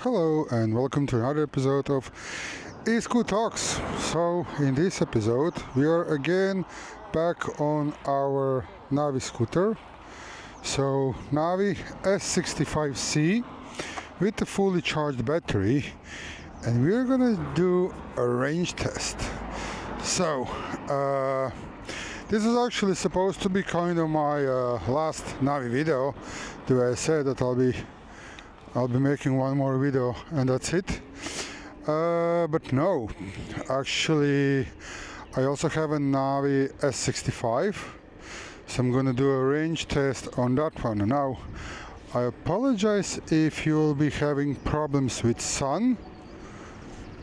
Hello and welcome to another episode of eScoot Talks. So in this episode we are again back on our Navee scooter. So Navee S65C with a fully charged battery, and we're gonna do a range test. So this is actually supposed to be kind of my last Navee video. The way I said that I'll be making one more video and that's it. But no, actually I also have a Navee S65, so I'm gonna do a range test on that one. Now I apologize if you'll be having problems with sun,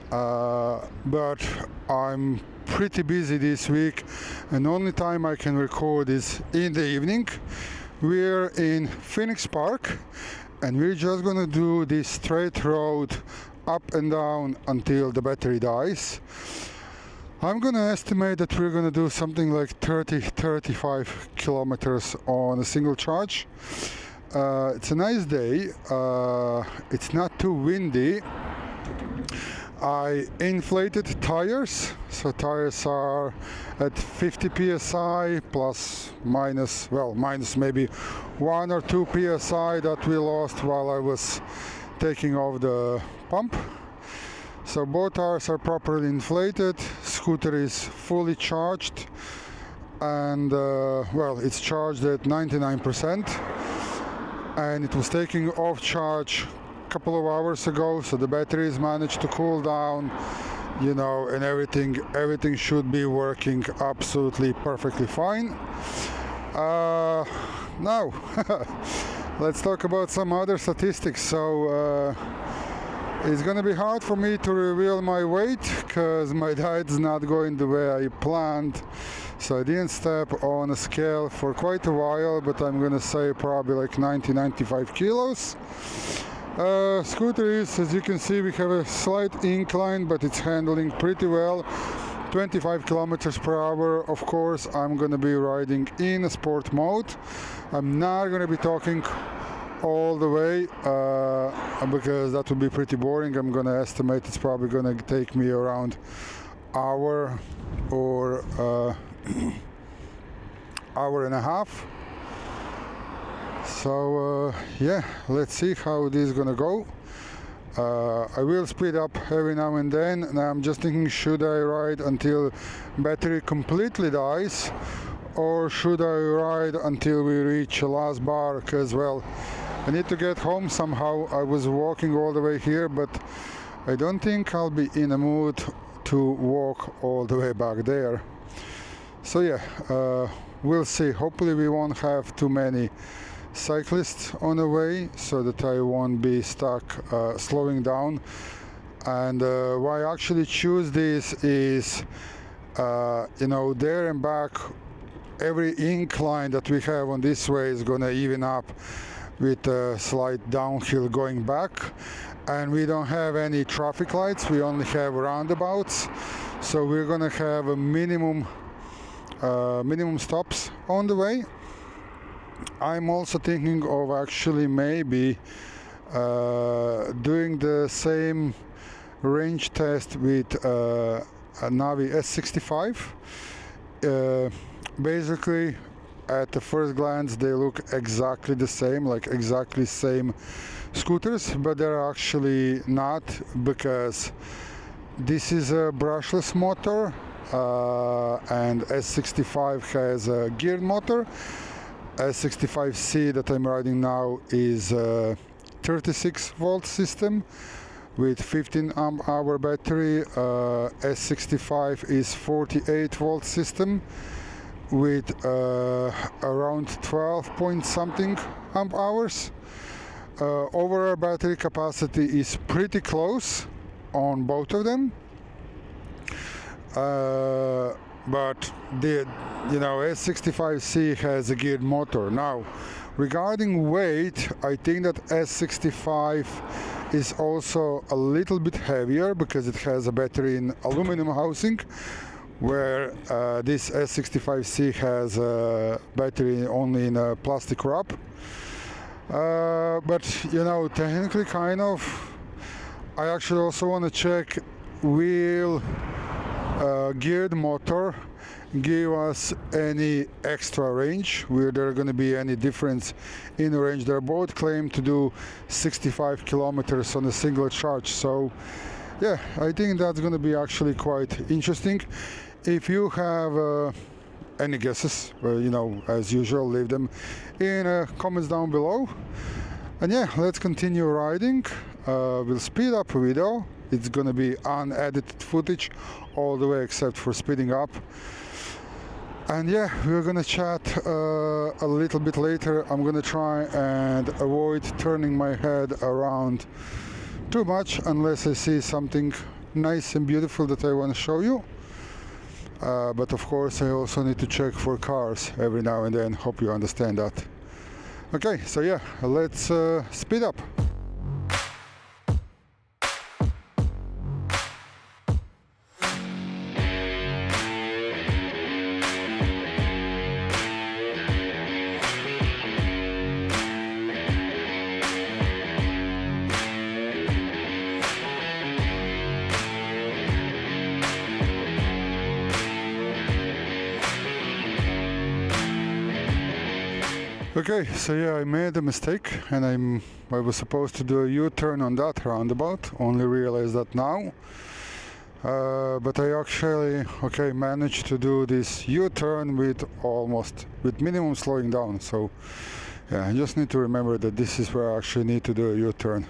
but I'm pretty busy this week and the only time I can record is in the evening. We're in Phoenix Park and we're just gonna do this straight road up and down until the battery dies. I'm gonna estimate that we're gonna do something like 30-35 kilometers on a single charge. It's a nice day, it's not too windy. I inflated tires, so tires are at 50 psi plus minus, well, minus maybe 1 or 2 psi that we lost while I was taking off the pump. So both tires are properly inflated, scooter is fully charged, and well, it's charged at 99%, and it was taking off charge couple of hours ago, so the batteries managed to cool down, you know, and everything should be working absolutely perfectly fine. Now let's talk about some other statistics. So it's gonna be hard for me to reveal my weight because my diet's not going the way I planned, so I didn't step on a scale for quite a while, but I'm gonna say probably like 90-95 kilos. Scooter is, as you can see, we have a slight incline, but it's handling pretty well. 25 kilometers per hour. Of course, I'm gonna be riding in a sport mode. I'm not gonna be talking all the way because that would be pretty boring. I'm gonna estimate it's probably gonna take me around hour or hour and a half. So yeah, let's see how this is gonna go. I will speed up every now and then. Now I'm just thinking, should I ride until battery completely dies, or should I ride until we reach the last bar? Because, well, I need to get home somehow. I was walking all the way here, but I don't think I'll be in a mood to walk all the way back there. So yeah, we'll see. Hopefully we won't have too many cyclists on the way, so that I won't be stuck slowing down. And why I actually choose this is, you know, there and back, every incline that we have on this way is gonna even up with a slight downhill going back, and we don't have any traffic lights, we only have roundabouts, so we're gonna have a minimum stops on the way. I'm also thinking of actually maybe doing the same range test with a Navee S65. Basically, at the first glance they look exactly the same, like exactly same scooters, but they're actually not, because this is a brushless motor and S65 has a geared motor. S65C that I'm riding now is a 36 volt system with 15 amp hour battery. S65 is 48 volt system with around 12 point something amp hours. Overall battery capacity is pretty close on both of them. But the S65C has a geared motor. Now, regarding weight, I think that S65 is also a little bit heavier because it has a battery in aluminum housing, where this S65C has a battery only in a plastic wrap. But you know, technically kind of I actually also want to check will geared motor give us any extra range, where there going to be any difference in range. They both claim to do 65 kilometers on a single charge, so yeah, I think that's going to be actually quite interesting. If you have any guesses, as usual, leave them in comments down below. And yeah, let's continue riding. We'll speed up video. It's gonna be unedited footage all the way except for speeding up. And yeah, we're gonna chat a little bit later. I'm gonna try and avoid turning my head around too much unless I see something nice and beautiful that I want to show you. But of course I also need to check for cars every now and then. Hope you understand that. Okay, so yeah, let's speed up. Okay, so yeah, I made a mistake and I was supposed to do a U-turn on that roundabout, only realized that now. But I actually, managed to do this U-turn with minimum slowing down. So yeah, I just need to remember that this is where I actually need to do a U-turn.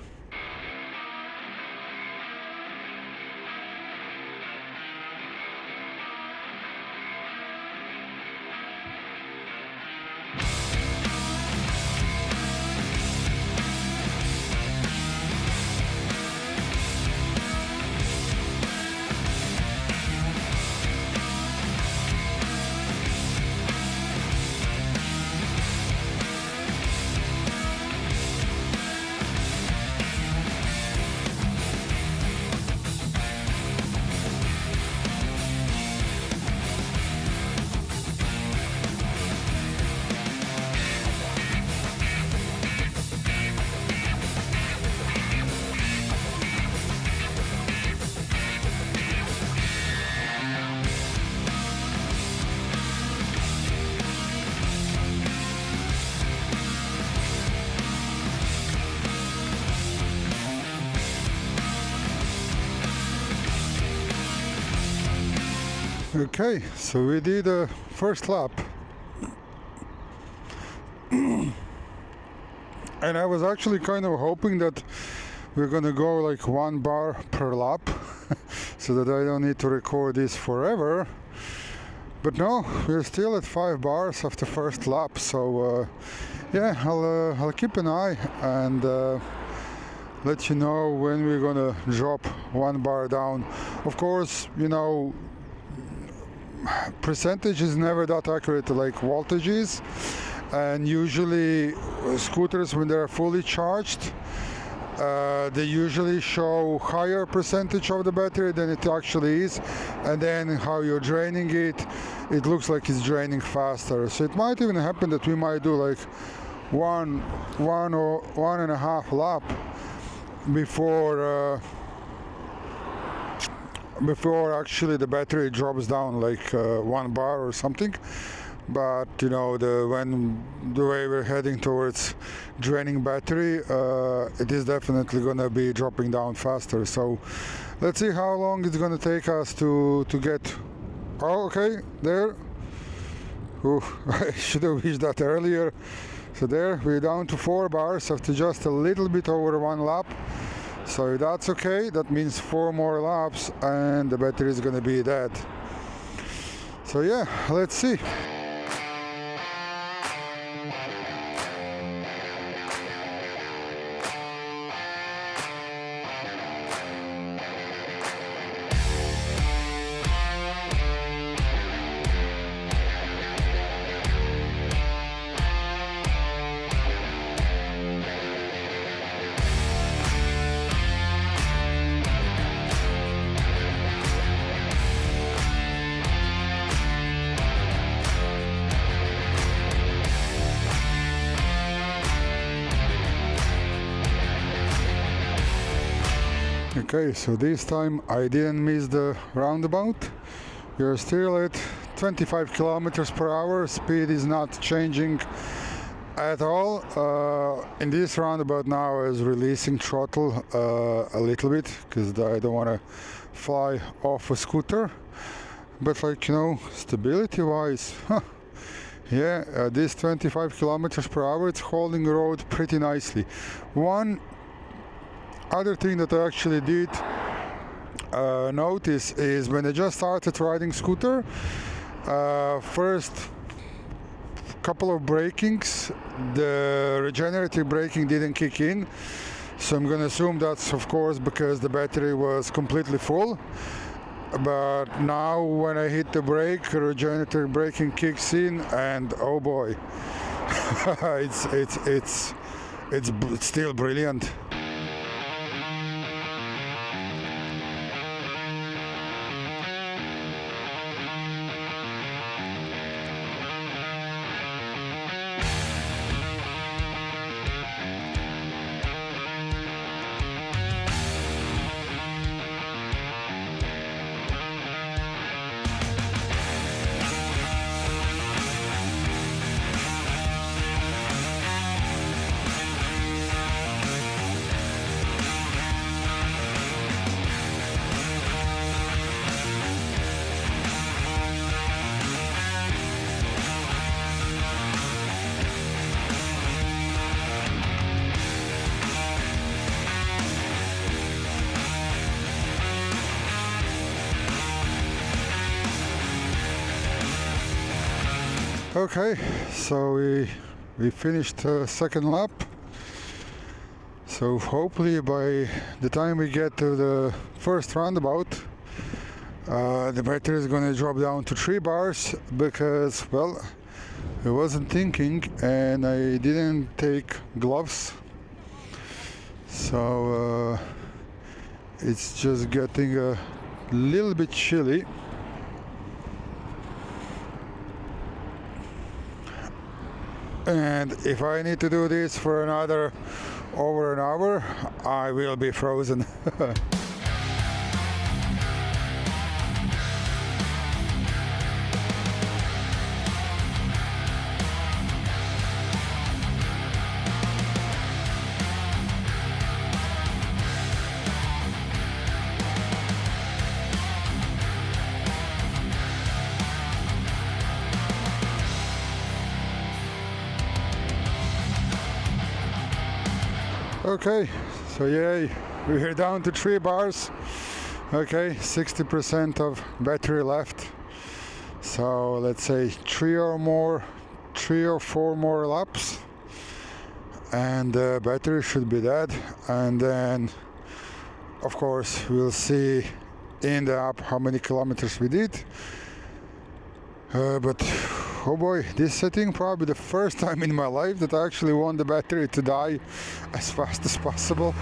Okay, so we did a first lap. And I was actually kind of hoping that we're gonna go like 1 bar per lap so that I don't need to record this forever. But no, we're still at 5 bars after first lap, so yeah, I'll keep an eye and let you know when we're gonna drop 1 bar down. Of course, percentage is never that accurate like voltage is, and usually scooters, when they're fully charged, they usually show higher percentage of the battery than it actually is, and then how you're draining it, it looks like it's draining faster. So it might even happen that we might do like one or 1.5 lap before actually the battery drops down like 1 bar or something. But when the way we're heading towards draining battery, it is definitely gonna be dropping down faster. So let's see how long it's gonna take us to get. Oh, okay, there. Ooh, I should have reached that earlier. So there, we're down to 4 bars after just a little bit over 1 lap. So that's okay, that means 4 more laps and the battery is gonna be dead. So yeah, let's see. Okay, so this time I didn't miss the roundabout. You're still at 25 kilometers per hour. Speed is not changing at all. In this roundabout now I was releasing throttle a little bit because I don't want to fly off a scooter. But like, you know, stability wise, yeah, this 25 kilometers per hour, it's holding the road pretty nicely. One other thing that I actually did notice is when I just started riding scooter, first couple of brakings, the regenerative braking didn't kick in. So I'm gonna assume that's of course because the battery was completely full. But now when I hit the brake, regenerative braking kicks in, and oh boy, it's still brilliant. Okay, so we finished the second lap. So hopefully by the time we get to the first roundabout, the battery is going to drop down to 3 bars because, well, I wasn't thinking and I didn't take gloves. So it's just getting a little bit chilly. And if I need to do this for another over an hour, I will be frozen. Okay, so yay, we're down to 3 bars. Okay, 60% of battery left. So let's say 3 or 4 more laps, and the battery should be dead. And then, of course, we'll see in the app how many kilometers we did. But oh boy, this I think probably the first time in my life that I actually want the battery to die as fast as possible.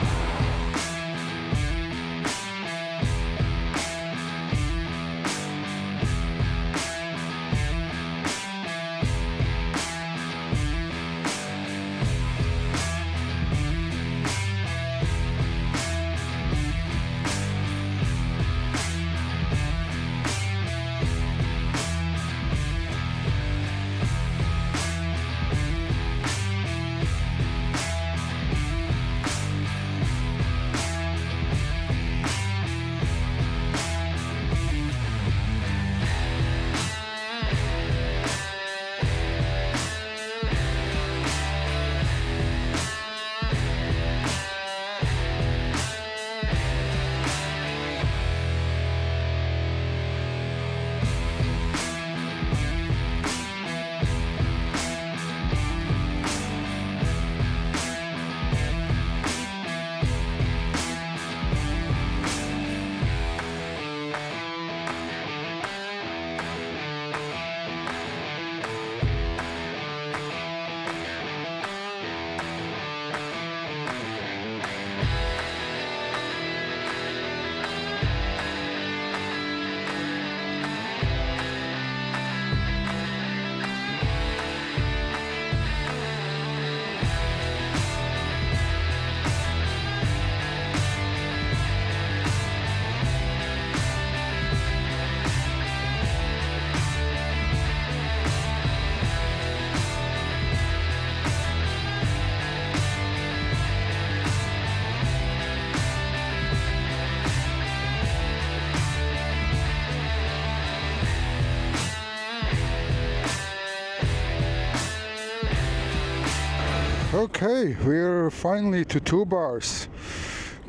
Okay, we're finally to 2 bars.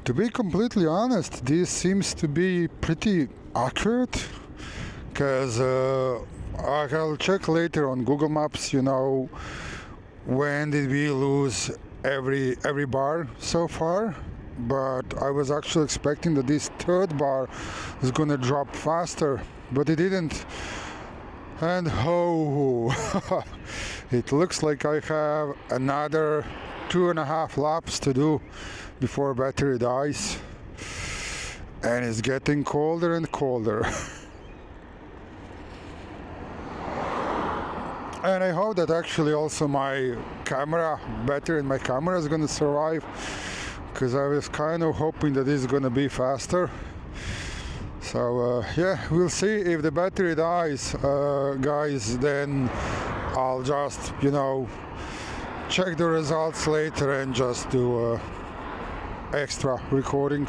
To be completely honest, this seems to be pretty accurate because I'll check later on Google Maps, when did we lose every bar so far. But I was actually expecting that this third bar is gonna drop faster, but it didn't. And oh, it looks like I have another 2.5 laps to do before battery dies, and it's getting colder and colder. And I hope that actually also my battery in my camera is going to survive, because I was kind of hoping that it's going to be faster. So yeah, we'll see. If the battery dies, guys, then I'll just check the results later and just do extra recording.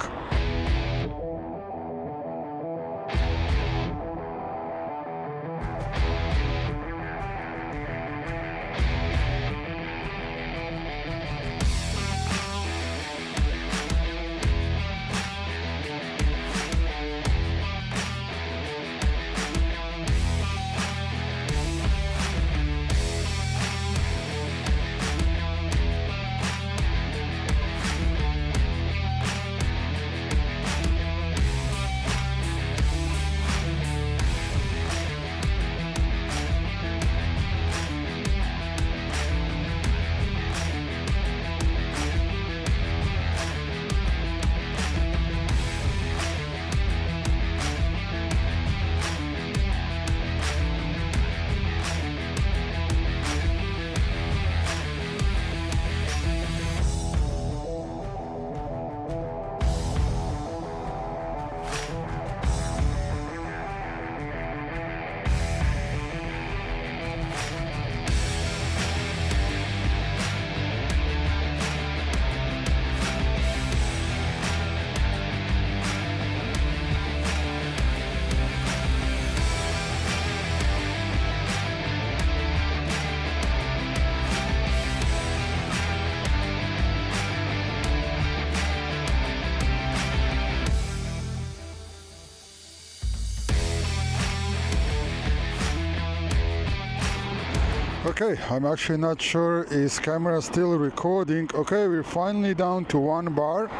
Okay, I'm actually not sure is camera still recording. Okay, we're finally down to 1 bar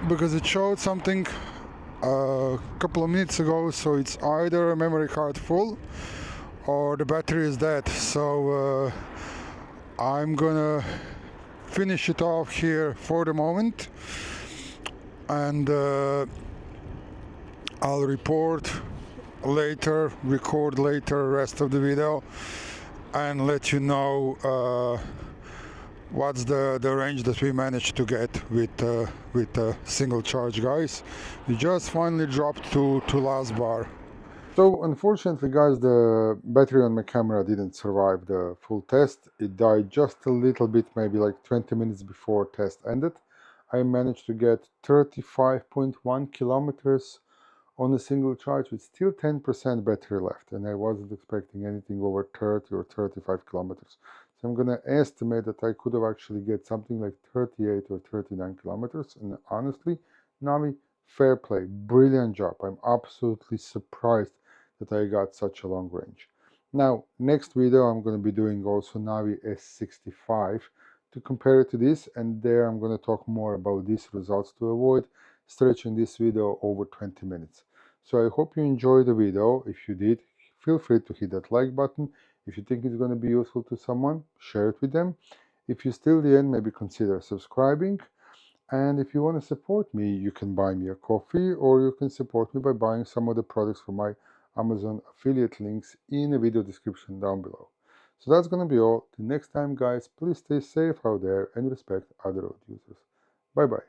because it showed something a couple of minutes ago, so it's either a memory card full or the battery is dead. So I'm gonna finish it off here for the moment, and I'll record later rest of the video and let you know what's the range that we managed to get with a single charge, guys. We just finally dropped to last bar. So unfortunately, guys, the battery on my camera didn't survive the full test. It died just a little bit, maybe like 20 minutes before test ended. I managed to get 35.1 kilometers on a single charge with still 10% battery left, and I wasn't expecting anything over 30 or 35 kilometers. So I'm gonna estimate that I could have actually get something like 38 or 39 kilometers, and honestly, Navee, fair play, brilliant job. I'm absolutely surprised that I got such a long range. Now, next video I'm gonna be doing also Navee S65 to compare it to this, and there I'm gonna talk more about these results to avoid stretching this video over 20 minutes. So I hope you enjoyed the video. If you did, feel free to hit that like button. If you think it's going to be useful to someone, share it with them. If you still the end, maybe consider subscribing. And if you want to support me, you can buy me a coffee, or you can support me by buying some of the products from my Amazon affiliate links in the video description down below. So that's going to be all. Till next time, guys, please stay safe out there and respect other road users. Bye bye.